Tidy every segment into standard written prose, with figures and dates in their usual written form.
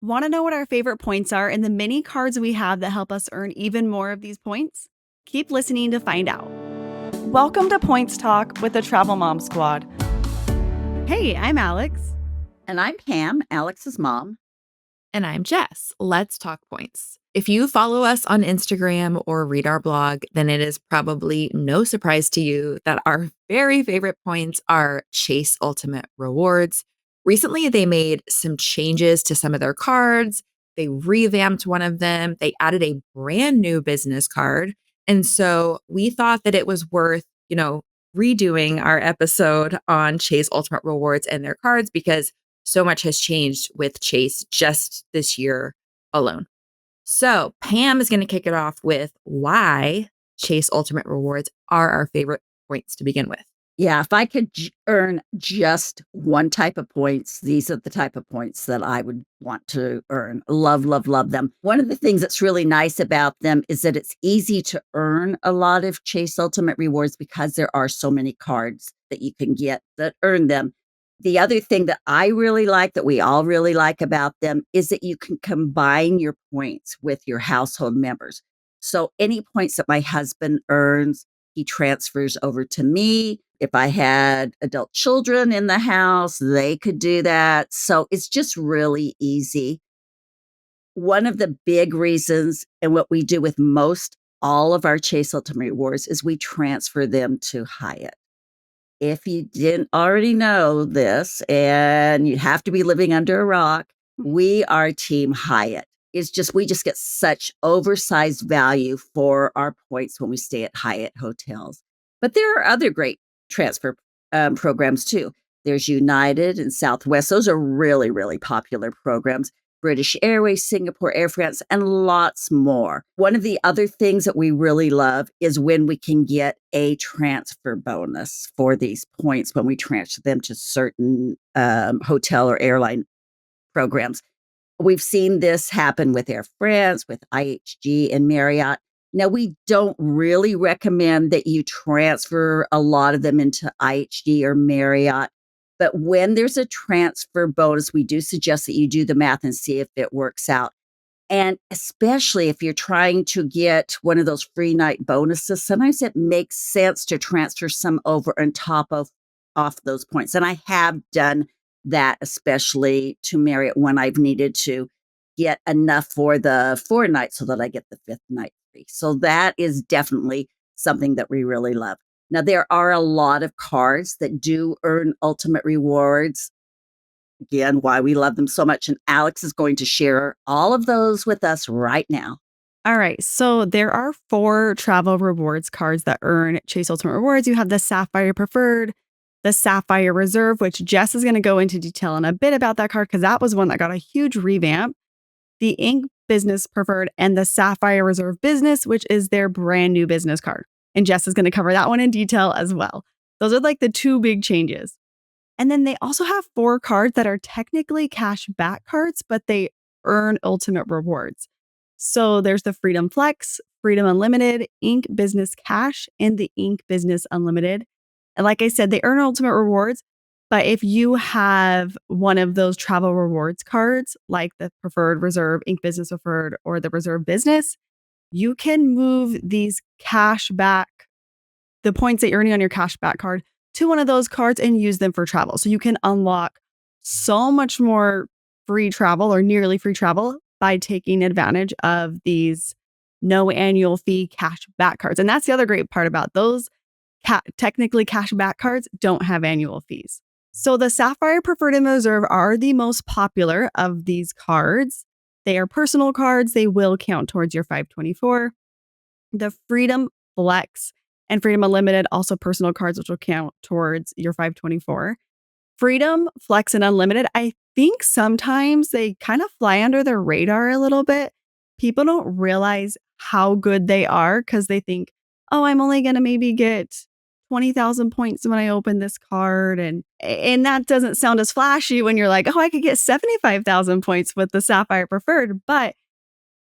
Want to know what our favorite points are and the many cards we have that help us earn even more of these points? Keep listening to find out. Welcome to Points Talk with the Travel Mom Squad. Hey, I'm Alex. And I'm Pam, Alex's mom. And I'm Jess. Let's talk points. If you follow us on Instagram or read our blog, then it is probably no surprise to you that our very favorite points are Chase Ultimate Rewards. Recently, they made some changes to some of their cards. They revamped one of them. They added a brand new business card. And so we thought that it was worth, redoing our episode on Chase Ultimate Rewards and their cards because so much has changed with Chase just this year alone. So Pam is going to kick it off with why Chase Ultimate Rewards are our favorite points to begin with. Yeah, if I could earn just one type of points, these are the type of points that I would want to earn. Love, love, love them. One of the things that's really nice about them is that it's easy to earn a lot of Chase Ultimate Rewards because there are so many cards that you can get that earn them. The other thing that I really like, that we all really like about them, is that you can combine your points with your household members. So any points that my husband earns, he transfers over to me. If I had adult children in the house, they could do that. So it's just really easy. One of the big reasons, and what we do with most all of our Chase Ultimate Rewards, is we transfer them to Hyatt. If you didn't already know this, and you have to be living under a rock, we are Team Hyatt. We just get such oversized value for our points when we stay at Hyatt hotels. But there are other great transfer programs too. There's United and Southwest. Those are really, really popular programs. British Airways, Singapore, Air France, and lots more. One of the other things that we really love is when we can get a transfer bonus for these points when we transfer them to certain hotel or airline programs. We've seen this happen with Air France, with IHG and Marriott. Now, we don't really recommend that you transfer a lot of them into IHG or Marriott. But when there's a transfer bonus, we do suggest that you do the math and see if it works out. And especially if you're trying to get one of those free night bonuses, sometimes it makes sense to transfer some over on top of off those points. And I have done that, especially to Marriott when I've needed to get enough for the 4 nights so that I get the 5th night free. So that is definitely something that we really love. Now, there are a lot of cards that do earn ultimate rewards. Again, why we love them so much. And Alex is going to share all of those with us right now. All right, so there are 4 travel rewards cards that earn Chase Ultimate Rewards. You have the Sapphire Preferred, the Sapphire Reserve, which Jess is going to go into detail in a bit about that card because that was one that got a huge revamp. The Ink Business Preferred and the Sapphire Reserve Business, which is their brand new business card. And Jess is going to cover that one in detail as well. Those are like the 2 big changes. And then they also have 4 cards that are technically cash back cards, but they earn ultimate rewards. So there's the Freedom Flex, Freedom Unlimited, Ink Business Cash, and the Ink Business Unlimited. And like I said, they earn ultimate rewards. But if you have one of those travel rewards cards, like the Preferred Reserve, Ink Business Preferred, or the Reserve Business, you can move these cash back, the points that you're earning on your cash back card, to one of those cards and use them for travel. So you can unlock so much more free travel or nearly free travel by taking advantage of these no annual fee cash back cards. And that's the other great part about those. Technically, cash back cards don't have annual fees. So the Sapphire Preferred and Reserve are the most popular of these cards. They are personal cards. They will count towards your 524. The Freedom Flex and Freedom Unlimited, also personal cards, which will count towards your 524. Freedom, Flex, and Unlimited, I think sometimes they kind of fly under the radar a little bit. People don't realize how good they are because they think, oh, I'm only going to maybe get 20,000 points when I open this card. And that doesn't sound as flashy when you're like, oh, I could get 75,000 points with the Sapphire Preferred. But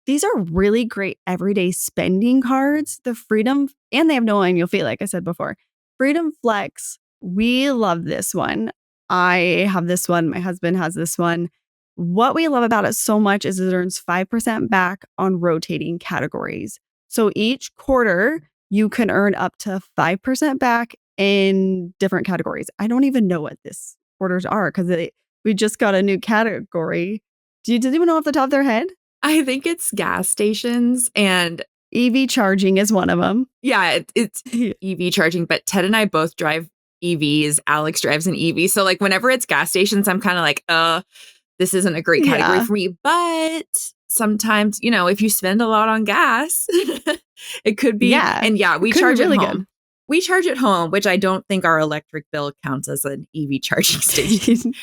these are really great everyday spending cards. The Freedom, and they have no annual fee, like I said before. Freedom Flex, we love this one. I have this one. My husband has this one. What we love about it so much is it earns 5% back on rotating categories. So each quarter, you can earn up to 5% back in different categories. I don't even know what this quarters are because we just got a new category. Does anyone know off the top of their head? I think it's gas stations and EV charging is one of them. yeah, it's EV charging, but Ted and I both drive EVs. Alex drives an EV. So like whenever it's gas stations, I'm kind of like, this isn't a great category Yeah. for me. But sometimes, if you spend a lot on gas, it could be. Yeah. And yeah, we Could be charge really at good. home. We charge at home, which I don't think our electric bill counts as an EV charging station.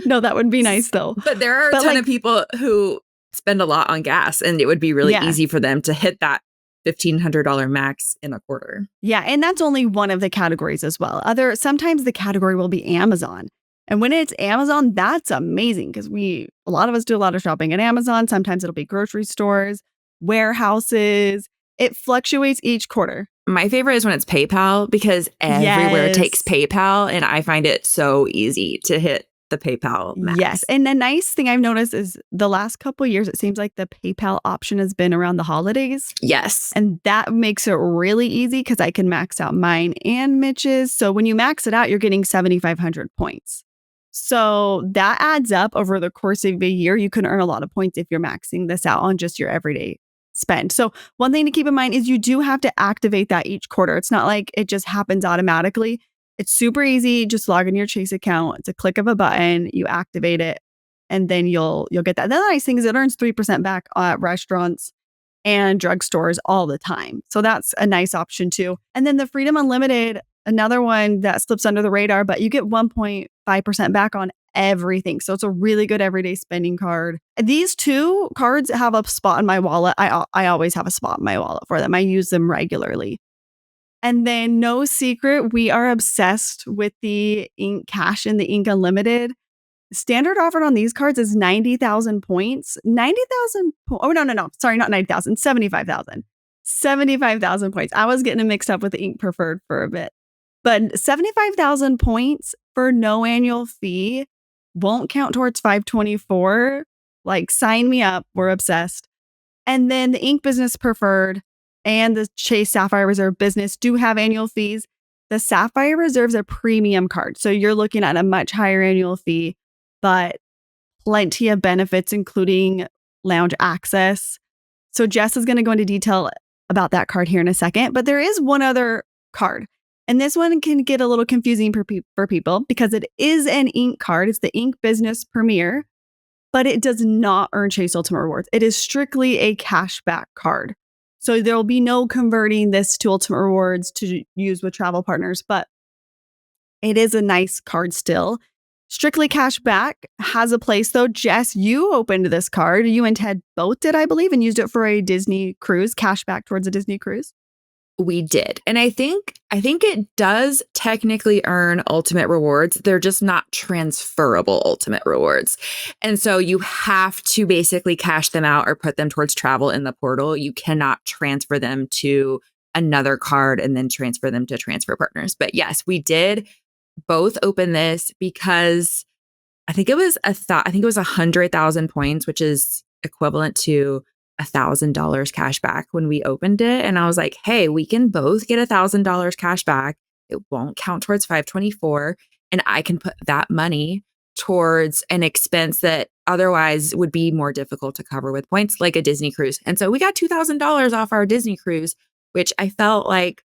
No, that would be nice though. But there are a ton of people who spend a lot on gas, and it would be really easy for them to hit that $1,500 max in a quarter. Yeah, and that's only one of the categories as well. Sometimes the category will be Amazon. And when it's Amazon, that's amazing because a lot of us do a lot of shopping at Amazon. Sometimes it'll be grocery stores, warehouses. It fluctuates each quarter. My favorite is when it's PayPal because everywhere takes PayPal, and I find it so easy to hit the PayPal max. Yes. And the nice thing I've noticed is the last couple of years, it seems like the PayPal option has been around the holidays. Yes. And that makes it really easy because I can max out mine and Mitch's. So when you max it out, you're getting 7,500 points. So that adds up over the course of a year. You can earn a lot of points if you're maxing this out on just your everyday spend. So one thing to keep in mind is you do have to activate that each quarter. It's not like it just happens automatically. It's super easy. Just log in your Chase account. It's a click of a button. You activate it, and then you'll get that. The nice thing is it earns 3% back at restaurants and drugstores all the time. So that's a nice option too. And then the Freedom Unlimited, another one that slips under the radar, but you get 1.5% back on everything. So it's a really good everyday spending card. These two cards have a spot in my wallet. I always have a spot in my wallet for them. I use them regularly. And then no secret, we are obsessed with the Ink Cash and the Ink Unlimited. Standard offered on these cards is 90,000 points. 90,000 oh, no. Sorry, not 90,000, 75,000. 75,000 points. I was getting it mixed up with the Ink Preferred for a bit. But 75,000 points for no annual fee won't count towards 524. Like, sign me up. We're obsessed. And then the Ink Business Preferred and the Chase Sapphire Reserve Business do have annual fees. The Sapphire Reserve is a premium card. So you're looking at a much higher annual fee, but plenty of benefits, including lounge access. So Jess is going to go into detail about that card here in a second. But there is one other card. And this one can get a little confusing for people because it is an Ink card. It's the Ink Business Premier, but it does not earn Chase Ultimate Rewards. It is strictly a cashback card. So there will be no converting this to Ultimate Rewards to use with travel partners, but it is a nice card still. Strictly cash back, has a place though. Jess, you opened this card. You and Ted both did, I believe, and used it for a Disney cruise, cash back towards a Disney cruise. We did. And I think it does technically earn ultimate rewards. They're just not transferable ultimate rewards. And so you have to basically cash them out or put them towards travel in the portal. You cannot transfer them to another card and then transfer them to transfer partners. But yes, we did both open this because I think it was 100,000 points, which is equivalent to $1,000 cash back when we opened it. And I was like, hey, we can both get $1,000 cash back. It won't count towards 524. And I can put that money towards an expense that otherwise would be more difficult to cover with points, like a Disney cruise. And so we got $2,000 off our Disney cruise, which I felt like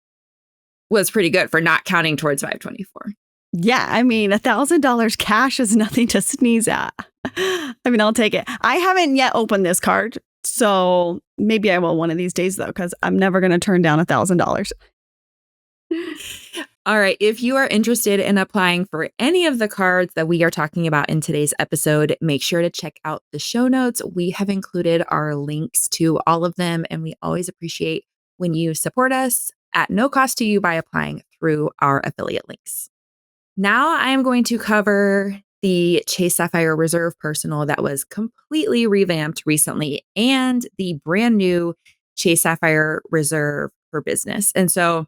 was pretty good for not counting towards 524. Yeah, I mean, $1,000 cash is nothing to sneeze at. I mean, I'll take it. I haven't yet opened this card. So maybe I will one of these days, though, because I'm never going to turn down $1,000. All right. If you are interested in applying for any of the cards that we are talking about in today's episode, make sure to check out the show notes. We have included our links to all of them, and we always appreciate when you support us at no cost to you by applying through our affiliate links. Now I am going to cover the Chase Sapphire Reserve Personal that was completely revamped recently and the brand new Chase Sapphire Reserve for Business. And so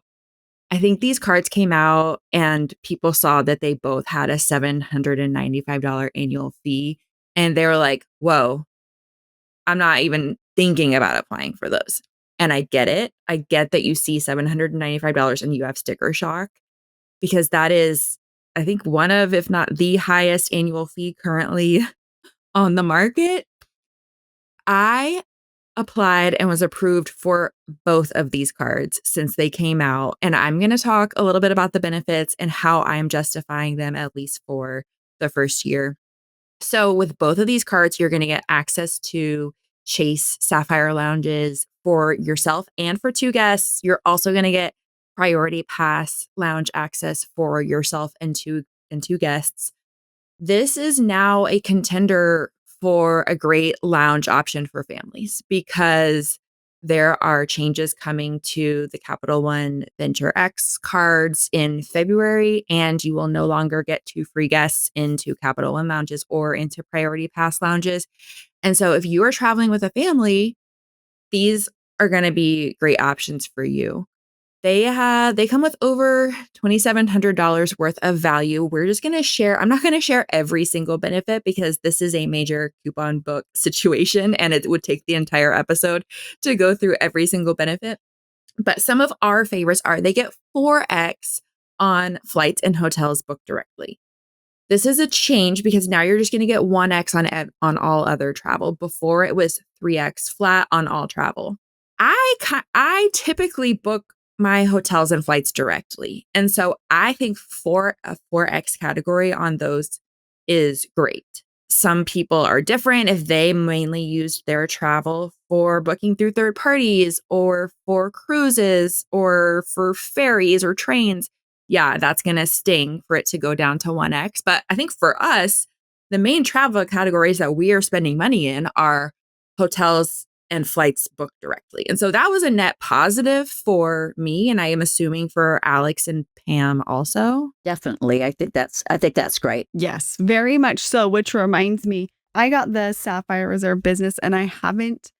I think these cards came out and people saw that they both had a $795 annual fee. And they were like, whoa, I'm not even thinking about applying for those. And I get it. I get that you see $795 and you have sticker shock, because that is, I think, one of, if not the highest annual fee currently on the market. I applied and was approved for both of these cards since they came out. And I'm going to talk a little bit about the benefits and how I'm justifying them, at least for the first year. So with both of these cards, you're going to get access to Chase Sapphire lounges for yourself and for 2 guests. You're also going to get priority pass lounge access for yourself and two guests. This is now a contender for a great lounge option for families, because there are changes coming to the Capital One Venture X cards in February, and you will no longer get 2 free guests into Capital One lounges or into Priority Pass lounges. And so if you are traveling with a family, these are going to be great options for you. They come with over $2,700 worth of value. We're just going to share. I'm not going to share every single benefit, because this is a major coupon book situation and it would take the entire episode to go through every single benefit. But some of our favorites are: they get 4x on flights and hotels booked directly. This is a change, because now you're just going to get 1x on all other travel. Before, it was 3x flat on all travel. I typically book my hotels and flights directly. And so I think for a 4x category on those is great. Some people are different. If they mainly used their travel for booking through third parties or for cruises or for ferries or trains, yeah, that's going to sting for it to go down to 1x. But I think for us, the main travel categories that we are spending money in are hotels and flights booked directly. And so that was a net positive for me, and I am assuming for Alex and Pam also. Definitely. I think that's great. Yes, very much so, which reminds me, I got the Sapphire Reserve Business and I haven't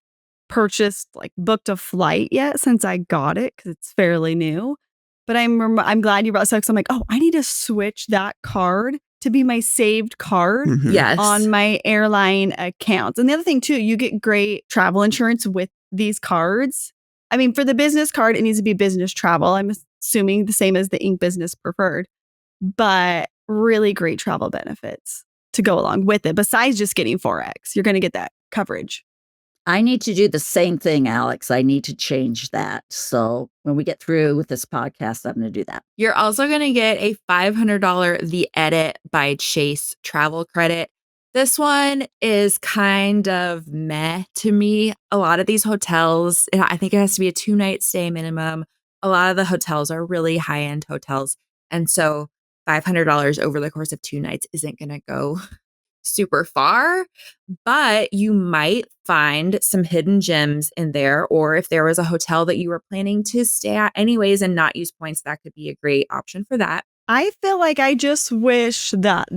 booked a flight yet since I got it, because it's fairly new. But I'm glad you brought so, 'cause I'm like, oh, I need to switch that card to be my saved card Yes. on my airline accounts. And the other thing too, you get great travel insurance with these cards. I mean, for the business card, it needs to be business travel. I'm assuming the same as the Ink Business Preferred, but really great travel benefits to go along with it. Besides just getting 4x, you're going to get that coverage. I need to do the same thing, Alex. I need to change that. So when we get through with this podcast, I'm going to do that. You're also going to get a $500 The Edit by Chase travel credit. This one is kind of meh to me. A lot of these hotels, and I think it has to be a 2-night stay minimum. A lot of the hotels are really high-end hotels. And so $500 over the course of 2 nights isn't going to go super far, but you might find some hidden gems in there. Or if there was a hotel that you were planning to stay at anyways and not use points, that could be a great option for that. I feel like I just wish that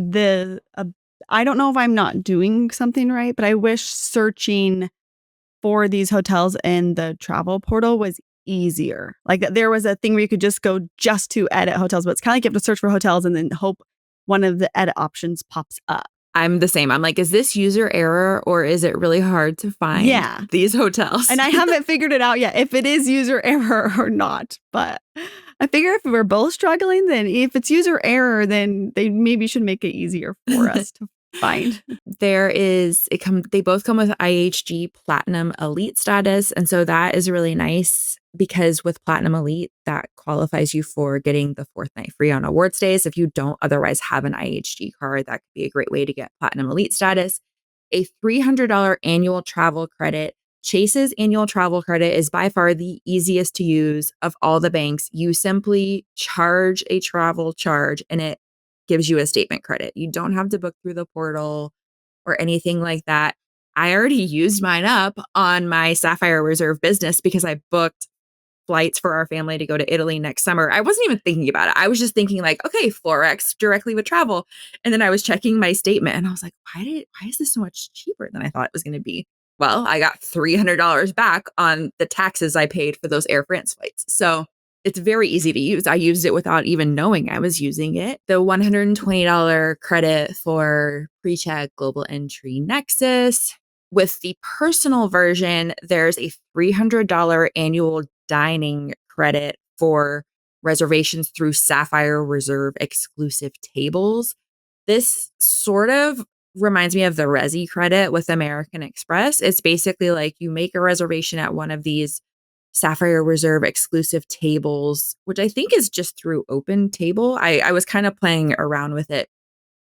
I don't know if I'm not doing something right, but I wish searching for these hotels in the travel portal was easier. Like there was a thing where you could just go just to edit hotels, but it's kind of like you have to search for hotels and then hope one of the edit options pops up. I'm the same. I'm like, is this user error or is it really hard to find these hotels? And I haven't figured it out yet if it is user error or not. But I figure if we're both struggling, then if it's user error, then they maybe should make it easier for us to find. They both come with IHG Platinum Elite status. And so that is really nice, because with Platinum Elite, that qualifies you for getting the 4th night free on awards days. If you don't otherwise have an IHG card, that could be a great way to get Platinum Elite status. A $300 annual travel credit. Chase's annual travel credit is by far the easiest to use of all the banks. You simply charge a travel charge and it gives you a statement credit. You don't have to book through the portal or anything like that. I already used mine up on my Sapphire Reserve Business because I booked flights for our family to go to Italy next summer. I wasn't even thinking about it. I was just thinking like, okay, 4x directly with travel. And then I was checking my statement and I was like, why is this so much cheaper than I thought it was going to be? Well, I got $300 back on the taxes I paid for those Air France flights. So it's very easy to use. I used it without even knowing I was using it. The $120 credit for PreCheck Global Entry Nexus. With the personal version, there's a $300 annual dining credit for reservations through Sapphire Reserve exclusive tables. This sort of reminds me of the Resi credit with American Express. It's basically like you make a reservation at one of these Sapphire Reserve exclusive tables, which I think is just through Open Table. I was kind of playing around with it.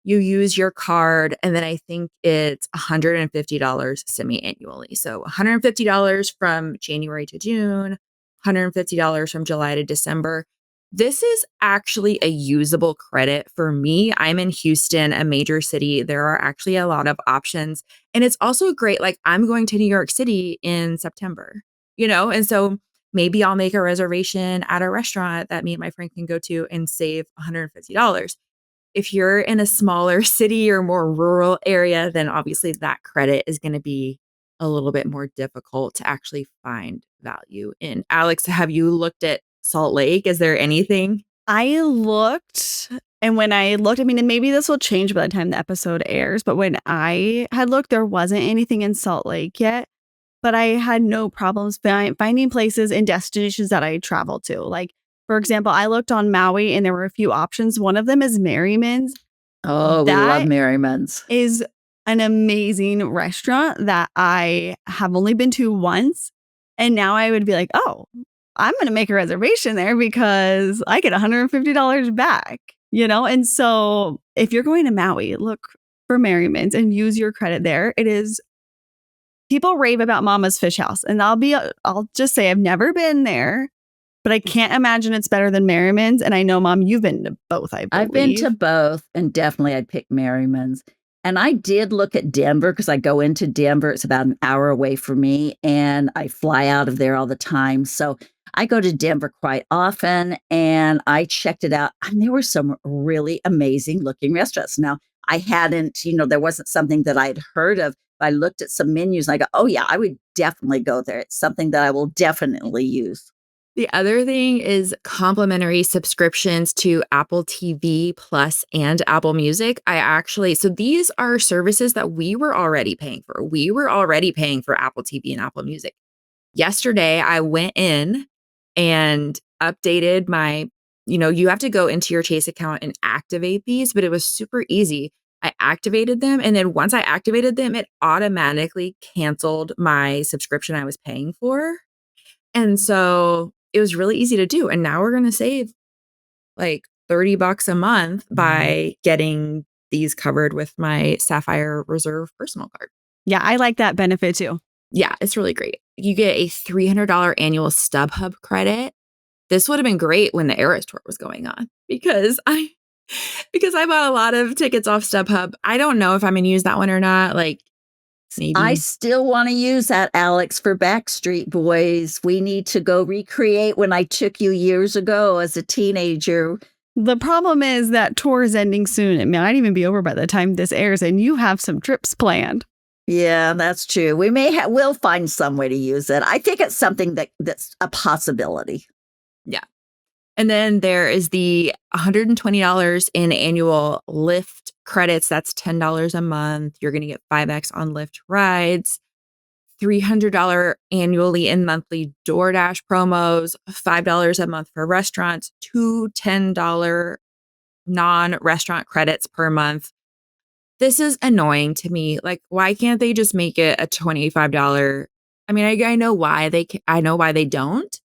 You use your card, and then I think it's $150 semi-annually. So $150 from January to June, $150 from July to December. This is actually a usable credit for me. I'm in Houston, a major city. There are actually a lot of options. And it's also great. Like, I'm going to New York City in September, and so maybe I'll make a reservation at a restaurant that me and my friend can go to and save $150. If you're in a smaller city or more rural area, then obviously that credit is going to be a little bit more difficult to actually find value in. Alex, have you looked at Salt Lake? Is there anything? I looked, and when I looked, I mean, and maybe this will change by the time the episode airs, but when I had looked, there wasn't anything in Salt Lake yet, but I had no problems finding places and destinations that I travel to. Like, for example, I looked on Maui and there were a few options. One of them is Merriman's. Oh, we love That Merriman's. is an amazing restaurant that I have only been to once. And now I would be like, oh, I'm going to make a reservation there because I get $150 back, And so if you're going to Maui, look for Merriman's and use your credit there. It is, people rave about Mama's Fish House. And I'll just say I've never been there, but I can't imagine it's better than Merriman's. And I know, Mom, you've been to both, I believe. I've been to both, and definitely I'd pick Merriman's. And I did look at Denver because I go into Denver. It's about an hour away from me, and I fly out of there all the time. So I go to Denver quite often, and I checked it out. And there were some really amazing looking restaurants. Now, I hadn't, there wasn't something that I'd heard of. But I looked at some menus and I go, oh, yeah, I would definitely go there. It's something that I will definitely use. The other thing is complimentary subscriptions to Apple TV Plus and Apple Music. So these are services that we were already paying for. We were already paying for Apple TV and Apple Music. Yesterday, I went in and updated my, you have to go into your Chase account and activate these, but it was super easy. I activated them. And then once I activated them, it automatically canceled my subscription I was paying for. And so it was really easy to do. And now we're going to save like $30 a month by getting these covered with my Sapphire Reserve personal card. Yeah, I like that benefit too. Yeah, it's really great. You get a $300 annual StubHub credit. This would have been great when the Eras Tour was going on because I bought a lot of tickets off StubHub. I don't know if I'm going to use that one or not. Like, maybe. I still want to use that, Alex, for Backstreet Boys. We need to go recreate when I took you years ago as a teenager. The problem is that tour is ending soon. It might even be over by the time this airs, and you have some trips planned. Yeah, that's true. We'll find some way to use it. I think it's something that's a possibility. Yeah. And then there is the $120 in annual Lyft credits. That's $10 a month. You're going to get 5X on Lyft rides, $300 annually in monthly DoorDash promos, $5 a month for restaurants, two $10 non-restaurant credits per month. This is annoying to me. Like, why can't they just make it a $25? I mean, I know why they don't.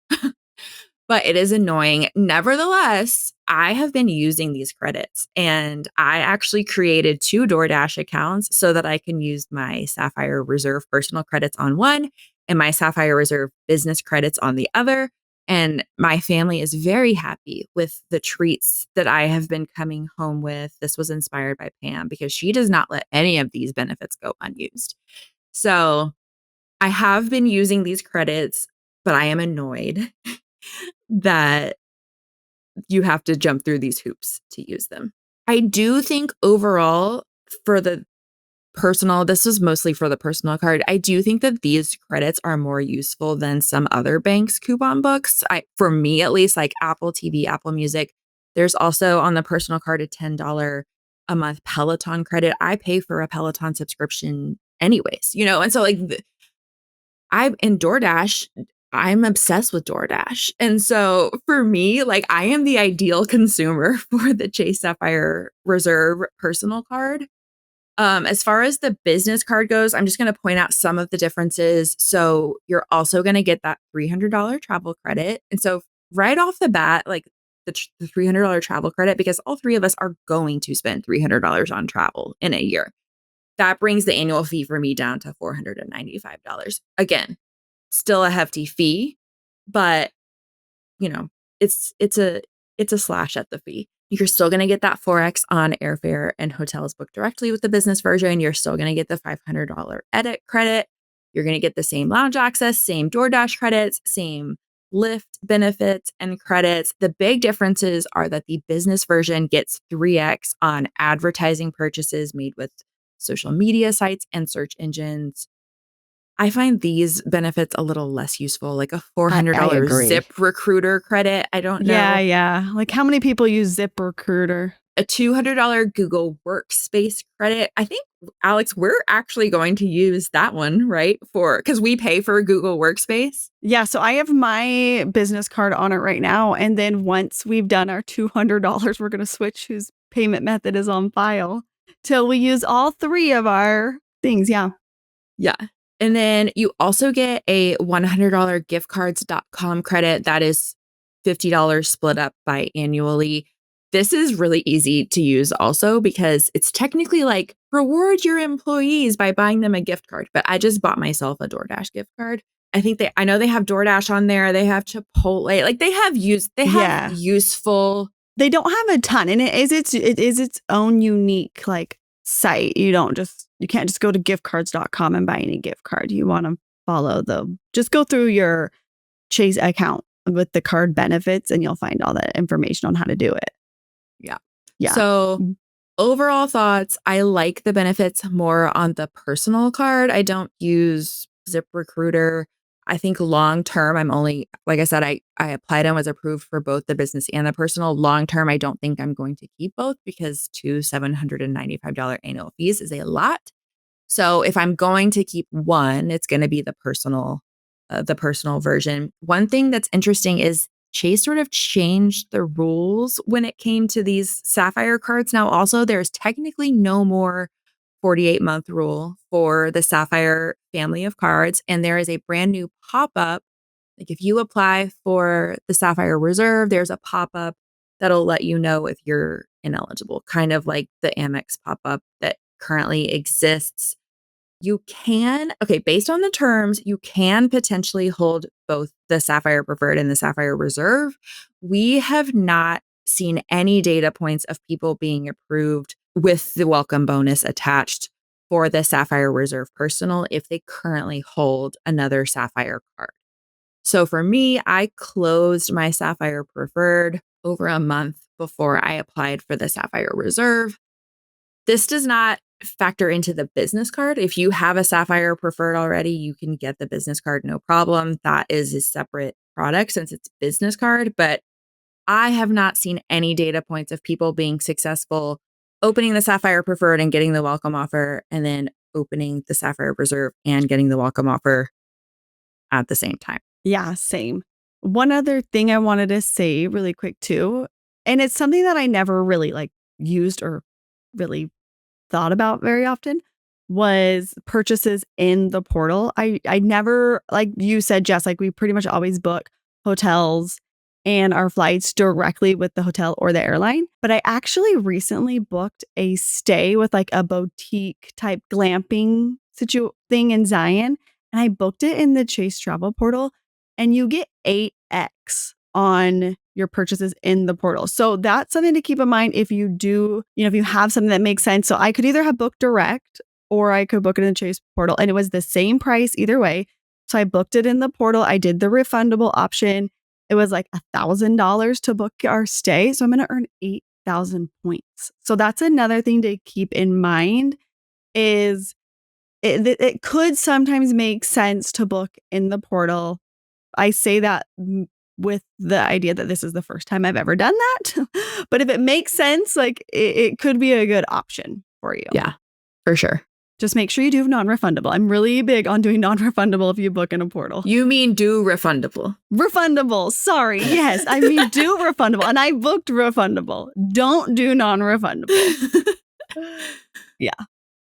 But it is annoying. Nevertheless, I have been using these credits, and I actually created 2 DoorDash accounts so that I can use my Sapphire Reserve personal credits on one and my Sapphire Reserve business credits on the other. And my family is very happy with the treats that I have been coming home with. This was inspired by Pam because she does not let any of these benefits go unused. So I have been using these credits, but I am annoyed that you have to jump through these hoops to use them. I do think overall, for the personal, this was mostly for the personal card. I do think that these credits are more useful than some other banks' coupon books. For me, at least, like Apple TV, Apple Music. There's also on the personal card a $10 a month Peloton credit. I pay for a Peloton subscription anyways, and so like I'm in DoorDash. I'm obsessed with DoorDash. And so for me, like I am the ideal consumer for the Chase Sapphire Reserve personal card. As far as the business card goes, I'm just going to point out some of the differences. So you're also going to get that $300 travel credit. And so right off the bat, like the $300 travel credit, because all three of us are going to spend $300 on travel in a year. That brings the annual fee for me down to $495. Again, still a hefty fee, but it's a slash at the fee. You're still going to get that 4x on airfare and hotels booked directly with the business version. You're still going to get the $500 edit credit. You're going to get the same lounge access, same DoorDash credits, same Lyft benefits and credits. The big differences are that the business version gets 3x on advertising purchases made with social media sites and search engines. I find these benefits a little less useful, like a $400 Zip Recruiter credit. I don't know. Yeah. Like how many people use Zip Recruiter? A $200 Google Workspace credit. I think, Alex, we're actually going to use that one, right? Because we pay for Google Workspace. Yeah. So I have my business card on it right now. And then once we've done our $200, we're going to switch whose payment method is on file till we use all three of our things. Yeah. Yeah. And then you also get a $100 giftcards.com credit that is $50 split up biannually. This is really easy to use also because it's technically like reward your employees by buying them a gift card. But I just bought myself a DoorDash gift card. I know they have DoorDash on there. They have Chipotle. Like they have useful. They don't have a ton, and it is its own unique like site. You can't just go to giftcards.com and buy any gift card. You want to just go through your Chase account with the card benefits and you'll find all that information on how to do it. Yeah. So overall thoughts, I like the benefits more on the personal card. I don't use Zip Recruiter. I think long term, like I said, I applied and was approved for both the business and the personal. Long term, I don't think I'm going to keep both because two $795 annual fees is a lot. So if I'm going to keep one, it's going to be the personal version. One thing that's interesting is Chase sort of changed the rules when it came to these Sapphire cards. Now, also, there's technically no more 48-month rule for the Sapphire family of cards. And there is a brand new pop-up. Like if you apply for the Sapphire Reserve, there's a pop-up that'll let you know if you're ineligible, kind of like the Amex pop-up that currently exists. Based on the terms, you can potentially hold both the Sapphire Preferred and the Sapphire Reserve. We have not seen any data points of people being approved with the welcome bonus attached for the Sapphire Reserve Personal if they currently hold another Sapphire card. So for me, I closed my Sapphire Preferred over a month before I applied for the Sapphire Reserve. This does not factor into the business card. If you have a Sapphire Preferred already, you can get the business card, no problem. That is a separate product since it's business card. But I have not seen any data points of people being successful opening the Sapphire Preferred and getting the welcome offer, and then opening the Sapphire Reserve and getting the welcome offer at the same time. Yeah, same. One other thing I wanted to say really quick too, and it's something that I never really used or really thought about very often, was purchases in the portal. I never, like you said, Jess, we pretty much always book hotels and our flights directly with the hotel or the airline. But I actually recently booked a stay with a boutique type glamping thing in Zion. And I booked it in the Chase travel portal, and you get 8x on your purchases in the portal. So that's something to keep in mind if you do, if you have something that makes sense. So I could either have booked direct or I could book it in the Chase portal, and it was the same price either way. So I booked it in the portal. I did the refundable option. It was $1,000 to book our stay. So I'm going to earn 8,000 points. So that's another thing to keep in mind is it could sometimes make sense to book in the portal. I say that with the idea that this is the first time I've ever done that. But if it makes sense, like it could be a good option for you. Yeah, for sure. Just make sure you do non-refundable. I'm really big on doing non-refundable if you book in a portal. You mean do refundable? Refundable. Sorry. Yes, I mean do refundable. And I booked refundable. Don't do non-refundable. Yeah.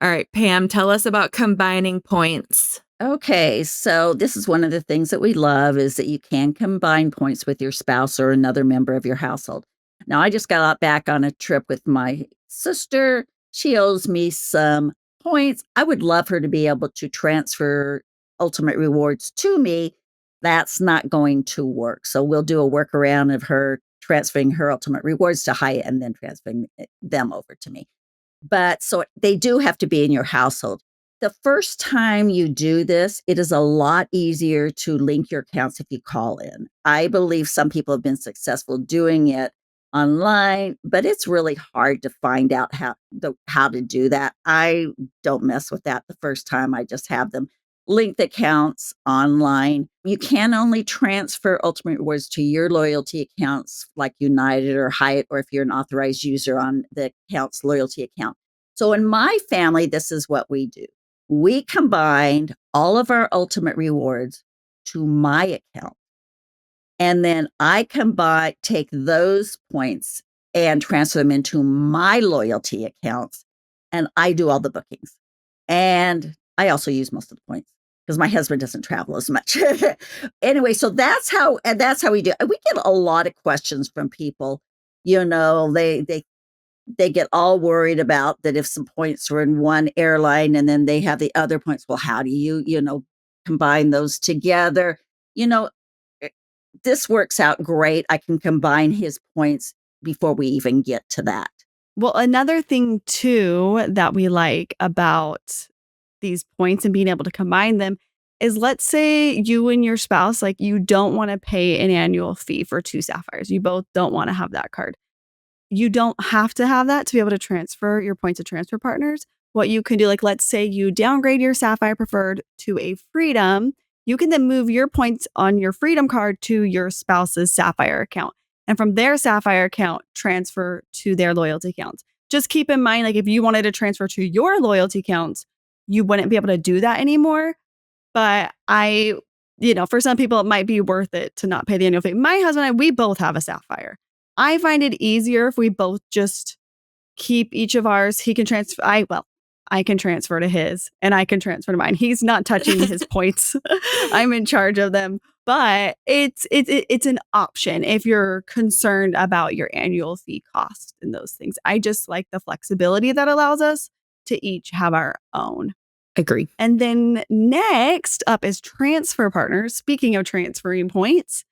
All right, Pam, tell us about combining points. Okay, so this is one of the things that we love is that you can combine points with your spouse or another member of your household. Now, I just got back on a trip with my sister. She owes me some points. I would love her to be able to transfer ultimate rewards to me. That's not going to work. So we'll do a workaround of her transferring her ultimate rewards to Hyatt and then transferring them over to me. But so they do have to be in your household. The first time you do this, it is a lot easier to link your accounts if you call in. I believe some people have been successful doing it online, but it's really hard to find out how to do that. I don't mess with that the first time. I just have them link the accounts online. You can only transfer Ultimate Rewards to your loyalty accounts like United or Hyatt, or if you're an authorized user on the account's loyalty account. So in my family, this is what we do. We combined all of our Ultimate Rewards to my account. And then I take those points and transfer them into my loyalty accounts. And I do all the bookings. And I also use most of the points because my husband doesn't travel as much. Anyway, so that's how we do it. We get a lot of questions from people. They get all worried about that if some points are in one airline and then they have the other points. Well, how do you combine those together? This works out great. I can combine his points before we even get to that. Well, another thing too that we like about these points and being able to combine them is, let's say you and your spouse, like, you don't want to pay an annual fee for 2 Sapphires. You both don't want to have that card. You don't have to have that to be able to transfer your points to transfer partners. What you can do, like, let's say you downgrade your Sapphire Preferred to a Freedom, you can then move your points on your Freedom card to your spouse's Sapphire account. And from their Sapphire account, transfer to their loyalty accounts. Just keep in mind, like, if you wanted to transfer to your loyalty accounts, you wouldn't be able to do that anymore. But for some people, it might be worth it to not pay the annual fee. My husband and I, we both have a Sapphire. I find it easier if we both just keep each of ours. He can transfer. I can transfer to his and I can transfer to mine. He's not touching his points. I'm in charge of them. But it's an option if you're concerned about your annual fee cost and those things. I just like the flexibility that allows us to each have our own. Agree. And then next up is transfer partners. Speaking of transferring points.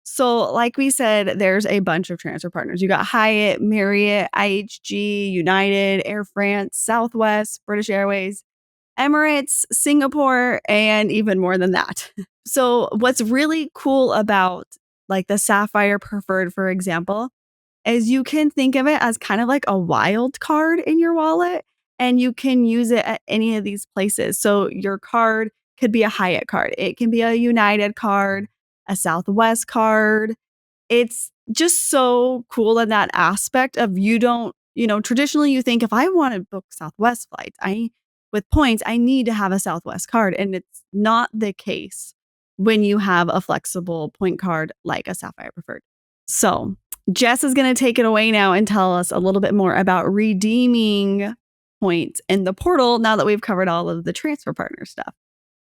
So like we said, there's a bunch of transfer partners. You got Hyatt, Marriott, IHG, United, Air France, Southwest, British Airways, Emirates, Singapore, and even more than that. So what's really cool about like the Sapphire Preferred, for example, is you can think of it as kind of like a wild card in your wallet, and you can use it at any of these places. So your card could be a Hyatt card. It can be a United card, a Southwest card. It's just so cool in that aspect of traditionally you think if I want to book Southwest flights, with points, I need to have a Southwest card. And it's not the case when you have a flexible point card like a Sapphire Preferred. So Jess is going to take it away now and tell us a little bit more about redeeming points in the portal now that we've covered all of the transfer partner stuff.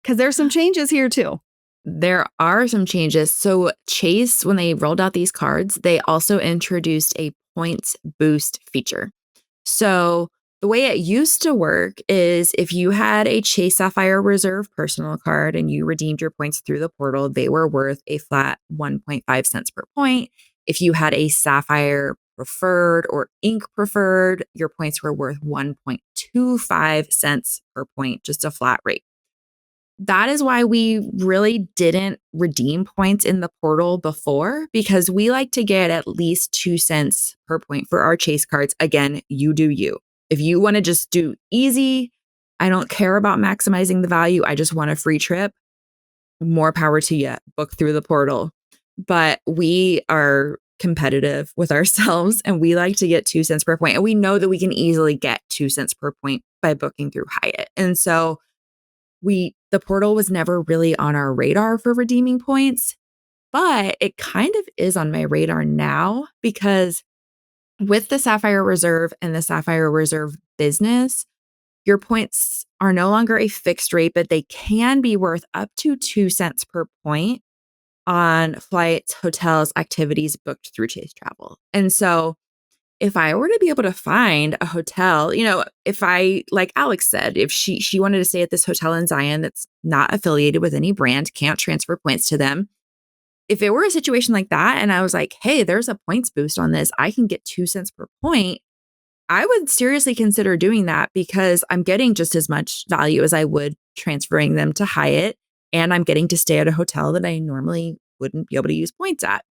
Because there's some changes here too. There are some changes. So Chase, when they rolled out these cards, they also introduced a points boost feature. So the way it used to work is if you had a Chase Sapphire Reserve personal card and you redeemed your points through the portal, they were worth a flat 1.5 cents per point. If you had a Sapphire Preferred or Ink Preferred, your points were worth 1.25 cents per point, just a flat rate. That is why we really didn't redeem points in the portal before, because we like to get at least 2 cents per point for our Chase cards. Again, you do you. If you want to just do easy, I don't care about maximizing the value. I just want a free trip. More power to you. Book through the portal. But we are competitive with ourselves and we like to get 2 cents per point. And we know that we can easily get 2 cents per point by booking through Hyatt. And so the portal was never really on our radar for redeeming points, but it kind of is on my radar now because with the Sapphire Reserve and the Sapphire Reserve business, your points are no longer a fixed rate, but they can be worth up to 2 cents per point on flights, hotels, activities booked through Chase Travel. And so if I were to be able to find a hotel, if I, like Alex said, if she wanted to stay at this hotel in Zion that's not affiliated with any brand, can't transfer points to them. If it were a situation like that and I was like, hey, there's a points boost on this, I can get 2 cents per point, I would seriously consider doing that because I'm getting just as much value as I would transferring them to Hyatt. And I'm getting to stay at a hotel that I normally wouldn't be able to use points at.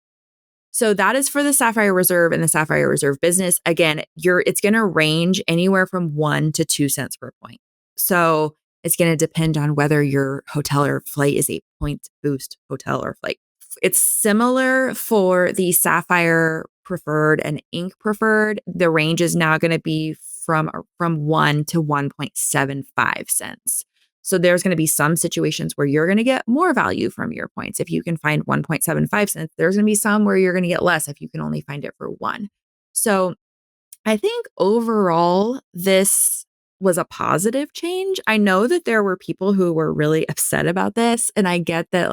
So that is for the Sapphire Reserve and the Sapphire Reserve business. Again, it's going to range anywhere from 1 to 2 cents per point. So it's going to depend on whether your hotel or flight is a points boost hotel or flight. It's similar for the Sapphire Preferred and Ink Preferred. The range is now going to be from 1 to 1.75 cents. So there's going to be some situations where you're going to get more value from your points. If you can find 1.75 cents, there's going to be some where you're going to get less if you can only find it for 1. So I think overall, this was a positive change. I know that there were people who were really upset about this. And I get that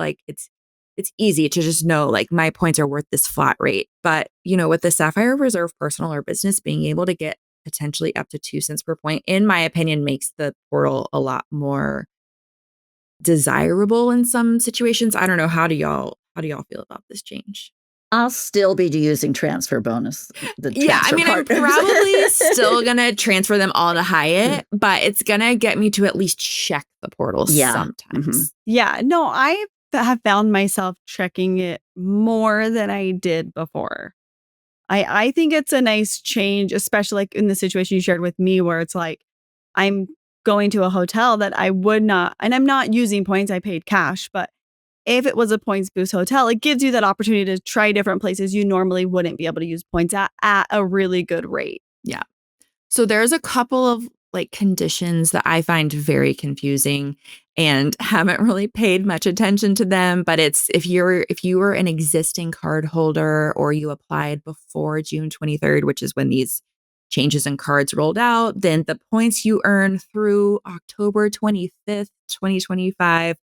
it's easy to just know my points are worth this flat rate. But, with the Sapphire Reserve personal or business, being able to get potentially up to 2 cents per point, in my opinion, makes the portal a lot more desirable in some situations. I don't know. How do y'all feel about this change? I'll still be using transfer bonus. I'm probably still going to transfer them all to Hyatt, but it's going to get me to at least check the portal sometimes. Mm-hmm. Yeah, no, I have found myself checking it more than I did before. I think it's a nice change, especially in the situation you shared with me where it's I'm going to a hotel that I would not, and I'm not using points, I paid cash, but if it was a points boost hotel, it gives you that opportunity to try different places you normally wouldn't be able to use points at a really good rate. Yeah. So there's a couple of conditions that I find very confusing and haven't really paid much attention to them. But it's if you were an existing card holder or you applied before June 23rd, which is when these changes in cards rolled out, then the points you earn through October 25th, 2025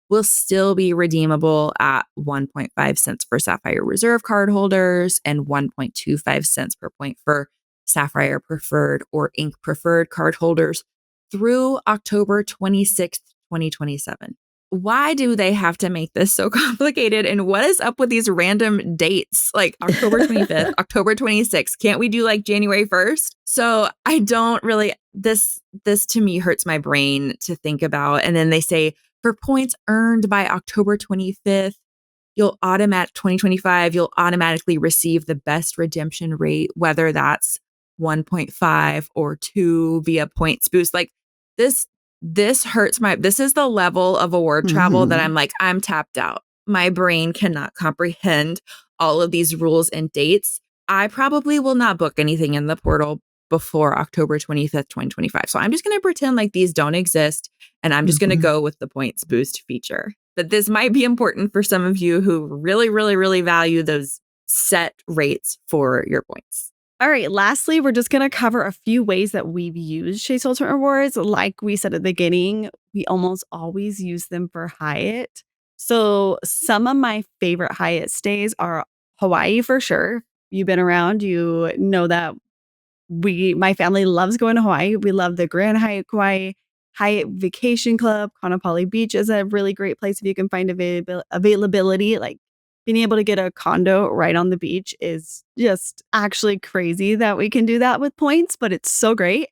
will still be redeemable at 1.5 cents for Sapphire Reserve card holders and 1.25 cents per point for Sapphire Preferred or Ink Preferred card holders through October 26th, 2027. Why do they have to make this so complicated? And what is up with these random dates like October 25th, October 26th? Can't we do January 1st? So I don't really, this to me hurts my brain to think about. And then they say for points earned by October 25th, 2025, you'll automatically receive the best redemption rate, whether that's 1.5 or 2 via points boost. This hurts this is the level of award travel that I'm tapped out. My brain cannot comprehend all of these rules and dates. I probably will not book anything in the portal before October 25th, 2025. So I'm just going to pretend these don't exist. And I'm just going to go with the points boost feature. But this might be important for some of you who really, really, really value those set rates for your points. All right. Lastly, we're just going to cover a few ways that we've used Chase Ultimate Rewards. Like we said at the beginning, we almost always use them for Hyatt. So some of my favorite Hyatt stays are Hawaii for sure. You've been around, you know that my family loves going to Hawaii. We love the Grand Hyatt Kauai, Hyatt Vacation Club. Kaanapali Beach is a really great place if you can find availability. Being able to get a condo right on the beach is just actually crazy that we can do that with points, but it's so great.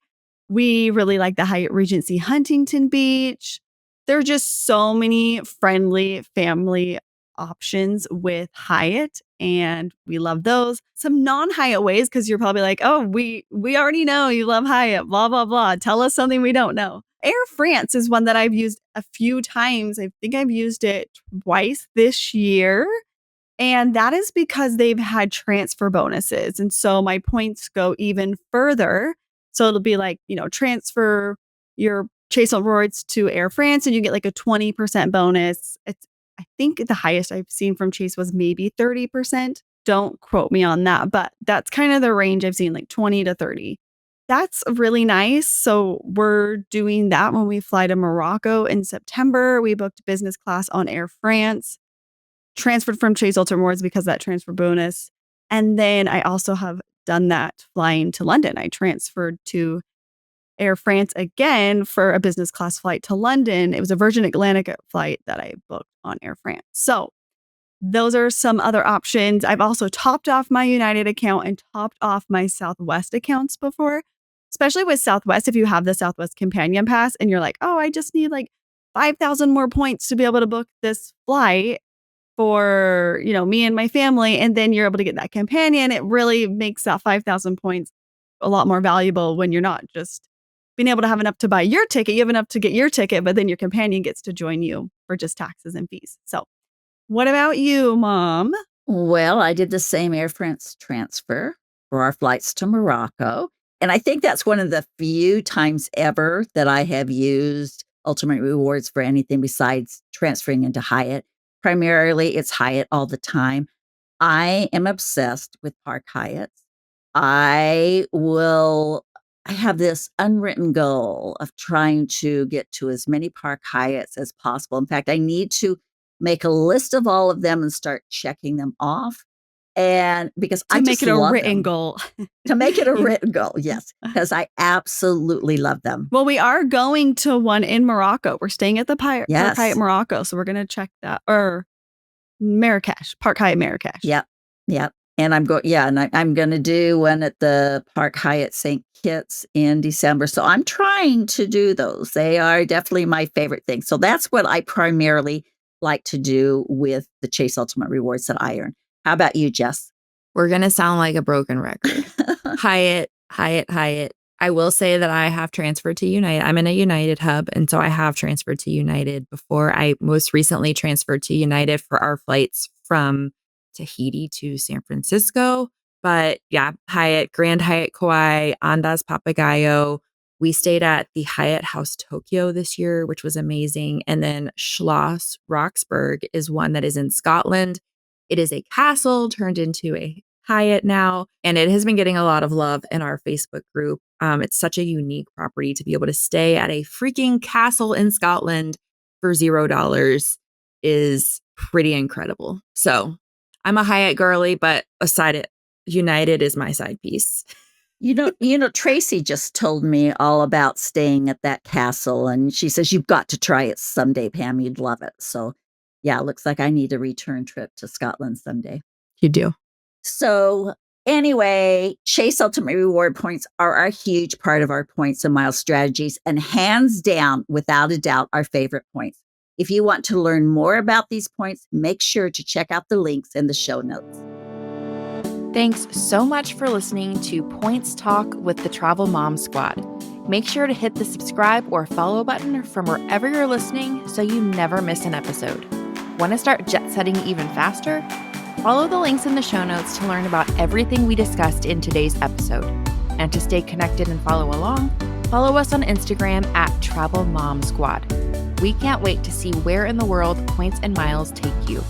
We really like the Hyatt Regency Huntington Beach. There are just so many friendly family options with Hyatt, and we love those. Some non-Hyatt ways, because you're probably like, oh, we already know you love Hyatt, blah, blah, blah. Tell us something we don't know. Air France is one that I've used a few times. I think I've used it twice this year. And that is because they've had transfer bonuses. And so my points go even further. So it'll be like, transfer your Chase Rewards to Air France and you get like a 20% bonus. I think the highest I've seen from Chase was maybe 30%. Don't quote me on that, but that's kind of the range I've seen, like 20 to 30. That's really nice. So we're doing that when we fly to Morocco in September. We booked business class on Air France, transferred from Chase Ultimate Rewards because of that transfer bonus. And then I also have done that flying to London. I transferred to Air France again for a business class flight to London. It was a Virgin Atlantic flight that I booked on Air France. So those are some other options. I've also topped off my United account and topped off my Southwest accounts before, especially with Southwest. If you have the Southwest Companion Pass and you're like, oh, I just need like 5,000 more points to be able to book this flight for, me and my family. And then you're able to get that companion. It really makes that 5,000 points a lot more valuable when you're not just being able to have enough to buy your ticket. You have enough to get your ticket, but then your companion gets to join you for just taxes and fees. So what about you, Mom? Well, I did the same Air France transfer for our flights to Morocco. And I think that's one of the few times ever that I have used Ultimate Rewards for anything besides transferring into Hyatt. Primarily, it's Hyatt all the time. I am obsessed with Park Hyatts. I have this unwritten goal of trying to get to as many Park Hyatts as possible. In fact, I need to make a list of all of them and start checking them off. And because I just make it a love written them. goal. To make it a written goal, yes, because I absolutely love them. Well, we are going to one in Morocco. We're staying at the Park Hyatt Morocco, so we're going to check that. Or Marrakesh, Park Hyatt Marrakesh. Yep. And I'm going, and I'm going to do one at the Park Hyatt St. Kitts in December. So I'm trying to do those. They are definitely my favorite thing. So that's what I primarily like to do with the Chase Ultimate Rewards that I earn. How about you, Jess? We're going to sound like a broken record. Hyatt. I will say that I have transferred to United. I'm in a United hub, and so I have transferred to United before. I most recently transferred to United for our flights from Tahiti to San Francisco. But yeah, Hyatt, Grand Hyatt Kauai, Andaz Papagayo. We stayed at the Hyatt House Tokyo this year, which was amazing. And then Schloss Roxburgh is one that is in Scotland. It is a castle turned into a Hyatt now, and it has been getting a lot of love in our Facebook group. It's such a unique property to be able to stay at a freaking castle in Scotland for $0 is pretty incredible. So I'm a Hyatt girly, but United is my side piece. Tracy just told me all about staying at that castle, and she says, you've got to try it someday, Pam. You'd love it. So yeah, it looks like I need a return trip to Scotland someday. You do. So anyway, Chase Ultimate Reward points are a huge part of our points and miles strategies, and hands down, without a doubt, our favorite points. If you want to learn more about these points, make sure to check out the links in the show notes. Thanks so much for listening to Points Talk with the Travel Mom Squad. Make sure to hit the subscribe or follow button from wherever you're listening so you never miss an episode. Want to start jet setting even faster? Follow the links in the show notes to learn about everything we discussed in today's episode. And to stay connected and follow along, follow us on Instagram at Travel Mom Squad. We can't wait to see where in the world points and miles take you.